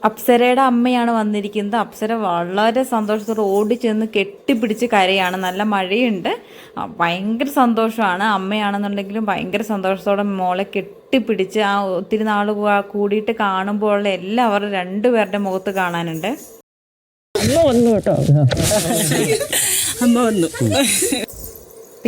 അപ്സരയുടെ അമ്മയാണ് വന്നിരിക്കുന്നത്. അപ്സര വളരെ സന്തോഷത്തോടെ ഓടി ചെന്ന് കെട്ടിപ്പിടിച്ച് കരയാണ്. നല്ല മഴയുണ്ട്, ഭയങ്കര സന്തോഷമാണ്. അമ്മയാണെന്നുണ്ടെങ്കിലും ഭയങ്കര സന്തോഷത്തോടെ മോളെ കെട്ടിപ്പിടിച്ച് ആ ഒത്തിരി നാൾ കൂടിയിട്ട് കാണുമ്പോൾ എല്ലാവരും രണ്ടുപേരുടെ മുഖത്ത് കാണാനുണ്ട്. അമ്മ വന്നു കേട്ടോ, അമ്മ വന്നു.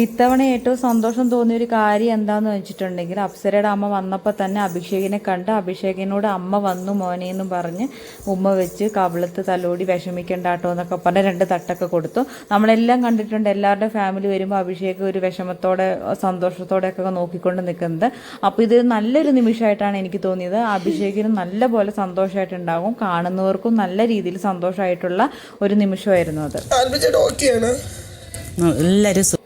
ഇത്തവണ ഏറ്റവും സന്തോഷം തോന്നിയൊരു കാര്യം എന്താണെന്ന് വെച്ചിട്ടുണ്ടെങ്കിൽ, അപ്സരയുടെ അമ്മ വന്നപ്പോൾ തന്നെ അഭിഷേകിനെ കണ്ട് അഭിഷേകിനോട് അമ്മ വന്നു മോനെന്നും പറഞ്ഞ് ഉമ്മ വെച്ച് കവിളത്ത് തലോടി വിഷമിക്കണ്ടാട്ടോ എന്നൊക്കെ പറഞ്ഞ് 2 തട്ടൊക്കെ കൊടുത്തു. നമ്മളെല്ലാം കണ്ടിട്ടുണ്ട്, എല്ലാവരുടെ ഫാമിലി വരുമ്പോൾ അഭിഷേക് ഒരു വിഷമത്തോടെ സന്തോഷത്തോടെയൊക്കെ നോക്കിക്കൊണ്ട് നിൽക്കുന്നത്. അപ്പോൾ ഇത് നല്ലൊരു നിമിഷമായിട്ടാണ് എനിക്ക് തോന്നിയത്. അഭിഷേകിനും നല്ല പോലെ സന്തോഷമായിട്ടുണ്ടാകും, കാണുന്നവർക്കും നല്ല രീതിയിൽ സന്തോഷമായിട്ടുള്ള ഒരു നിമിഷമായിരുന്നു അത്. എല്ലാവരും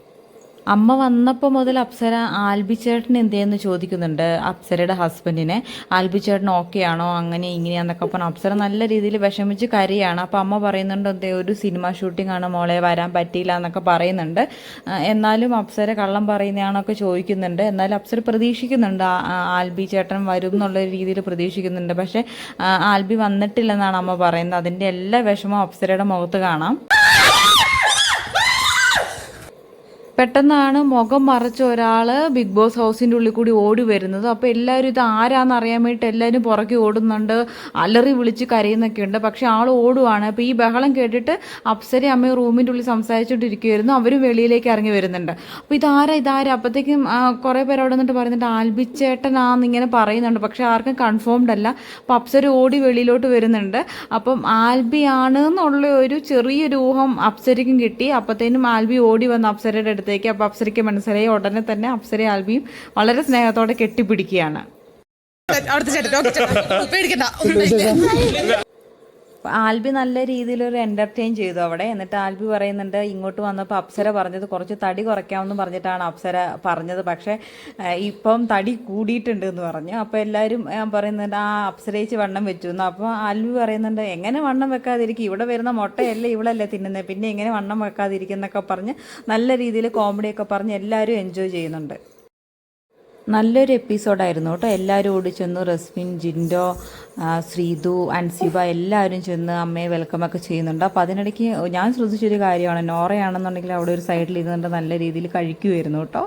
അമ്മ വന്നപ്പോൾ മുതൽ അപ്സര ആൽബി ചേട്ടൻ എന്തെന്ന് ചോദിക്കുന്നുണ്ട്, അപ്സരയുടെ ഹസ്ബൻഡിനെ. ആൽബി ചേട്ടൻ ഓക്കെ ആണോ, അങ്ങനെ ഇങ്ങനെയാന്നൊക്കെ പറഞ്ഞാൽ അപ്സര നല്ല രീതിയിൽ വിഷമിച്ച് കരയാണ്. അപ്പോൾ അമ്മ പറയുന്നുണ്ട്, എന്തേ ഒരു സിനിമ ഷൂട്ടിംഗ് ആണ് മോളെ, വരാൻ പറ്റിയില്ല എന്നൊക്കെ പറയുന്നുണ്ട്. എന്നാലും അപ്സര കള്ളം പറയുന്നതാണൊക്കെ ചോദിക്കുന്നുണ്ട്. എന്നാലും അപ്സര പ്രതീക്ഷിക്കുന്നുണ്ട് ആൽബി ചേട്ടൻ വരും എന്നുള്ള രീതിയിൽ പ്രതീക്ഷിക്കുന്നുണ്ട്. പക്ഷേ ആൽബി വന്നിട്ടില്ലെന്നാണ് അമ്മ പറയുന്നത്. അതിൻ്റെ എല്ലാ വിഷമവും അപ്സരയുടെ മുഖത്ത് കാണാം. പെട്ടെന്നാണ് മുഖം മറച്ച ഒരാൾ ബിഗ് ബോസ് ഹൗസിൻ്റെ ഉള്ളിൽ കൂടി ഓടി വരുന്നത്. അപ്പോൾ എല്ലാവരും ഇത് ആരാന്ന് അറിയാൻ വേണ്ടിയിട്ട് എല്ലാവരും പുറകെ ഓടുന്നുണ്ട്, അലറി വിളിച്ച് കരയുന്നൊക്കെ ഉണ്ട്. പക്ഷേ ആൾ ഓടുവാണ്. അപ്പോൾ ഈ ബഹളം കേട്ടിട്ട് അപ്സരയും അമ്മയും റൂമിൻ്റെ ഉള്ളിൽ സംസാരിച്ചുകൊണ്ടിരിക്കുകയായിരുന്നു. അവരും വെളിയിലേക്ക് ഇറങ്ങി വരുന്നുണ്ട്. അപ്പോൾ ഇതാരാ അപ്പോഴത്തേക്കും കുറേ പേര് അവിടെ നിന്നിട്ട് പറയുന്നുണ്ട് ആൽബിച്ചേട്ടനാന്നിങ്ങനെ പറയുന്നുണ്ട്. പക്ഷേ ആർക്കും കൺഫേംഡ് അല്ല. അപ്പോൾ അപ്സര ഓടി വെളിയിലോട്ട് വരുന്നുണ്ട്. അപ്പം ആൽബി ആണ് എന്നുള്ള ഒരു ചെറിയൊരു ഊഹം അപ്സരയ്ക്കും കിട്ടി. അപ്പോഴത്തേനും ആൽബി ഓടി വന്ന് അപ്സരയുടെ അടുത്ത്. അപ്പോൾ അപ്സരയ്ക്ക് മനസ്സിലായി. ഉടനെ തന്നെ അപ്സരയും ആൽബിയും വളരെ സ്നേഹത്തോടെ കെട്ടിപ്പിടിക്കുകയാണ്. ആൽബി നല്ല രീതിയിലൊരു എൻ്റർടൈൻ ചെയ്തു അവിടെ. എന്നിട്ട് ആൽബി പറയുന്നുണ്ട്, ഇങ്ങോട്ട് വന്നപ്പോൾ അപ്സര പറഞ്ഞത് കുറച്ച് തടി കുറയ്ക്കാമെന്ന് പറഞ്ഞിട്ടാണ് അപ്സര പറഞ്ഞത്. പക്ഷേ ഇപ്പം തടി കൂടിയിട്ടുണ്ട് എന്ന് പറഞ്ഞു. അപ്പോൾ എല്ലാവരും പറയുന്നുണ്ട് അപ്സരയിച്ച് വണ്ണം വെച്ചു എന്ന്. അപ്പോൾ ആൽബി പറയുന്നുണ്ട്, എങ്ങനെ വണ്ണം വെക്കാതിരിക്കും, ഇവിടെ വരുന്ന മുട്ടയല്ലേ ഇവളല്ലേ തിന്നുന്നത്, പിന്നെ എങ്ങനെ വണ്ണം വെക്കാതിരിക്കും എന്നൊക്കെ പറഞ്ഞ് നല്ല രീതിയിൽ കോമഡിയൊക്കെ പറഞ്ഞ് എല്ലാവരും എൻജോയ് ചെയ്യുന്നുണ്ട്. നല്ലൊരു എപ്പിസോഡായിരുന്നു കേട്ടോ. എല്ലാവരും ഓടി ചെന്ന് റസ്മിൻ, ജിൻഡോ, ശ്രീതു, അൻസിബ എല്ലാവരും ചെന്ന് അമ്മയെ വെൽക്കമൊക്കെ ചെയ്യുന്നുണ്ട്. അപ്പോൾ അതിനിടയ്ക്ക് ഞാൻ ശ്രദ്ധിച്ചൊരു കാര്യമാണ്, നോറയാണെന്നുണ്ടെങ്കിൽ അവിടെ ഒരു സൈഡിൽ ഇരുന്നിട്ട് നല്ല രീതിയിൽ കഴിക്കുമായിരുന്നു കേട്ടോ.